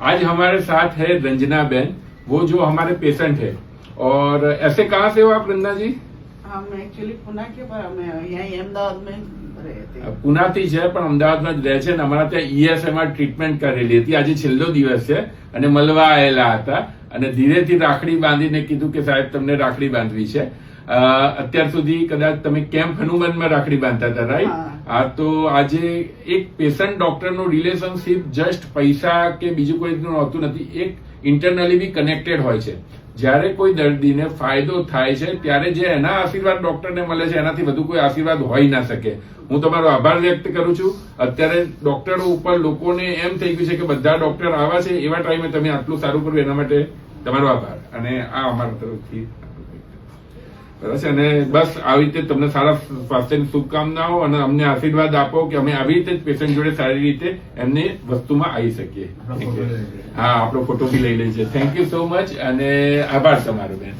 आज हमारे साथ है रंजना बहन, वो जो हमारे पेशेंट है। और ऐसे कहाँ से हो आप रंजना जी? हम एक्चुअली पुणे के पर અમે અહીંયા અમદાવાદ में રહેતી પુનાથી છે પણ અમદાવાદમાં જ રહે છે અને અમારા ત્યાં ઈએસઆઈમાં ટ્રીટમેન્ટ કરેલી હતી। આજે છેલ્લો દિવસ છે અને મળવા આવેલા હતા અને ધીરેથી રાખડી બાંધીને કીધું કે સાહેબ તમને રાખડી બાંધવી છે। અત્યાર સુધી કદાચ તમે કેમ્પ હનુમાનમાં રાખડી બાંધતા હતા, રાઈટ? હા, તો આજે એક પેશન્ટ ડોક્ટરનું રિલેશનશિપ જસ્ટ પૈસા કે બીજું કોઈ હોતું નથી, એક ઇન્ટરનલી બી કનેક્ટેડ હોય છે। જ્યારે કોઈ દર્દીને ફાયદો થાય છે ત્યારે જે એના આશીર્વાદ ડોક્ટરને મળે છે એનાથી વધુ કોઈ આશીર્વાદ હોઈ ના શકે। હું તમારો આભાર વ્યક્ત કરું છું। અત્યારે ડોક્ટરો ઉપર લોકોને એમ થઈ ગયું છે કે બધા ડોક્ટર આવા છે, એવા ટાઈમે તમે આટલું સારું કર્યું એના માટે તમારો આભાર। અને આ અમારા તરફથી બરાબર છે। અને બસ આવી રીતે તમને સારા સ્વાસ્થ્યની શુભકામનાઓ અને અમને આશીર્વાદ આપો કે અમે આવી રીતે જ પેશન્ટ જોડે સારી રીતે એમની વસ્તુમાં આવી શકીએ। હા, આપણો ફોટો બી લઈ લઈએ છીએ। થેન્ક યુ સો મચ અને આભાર તમારો બેન।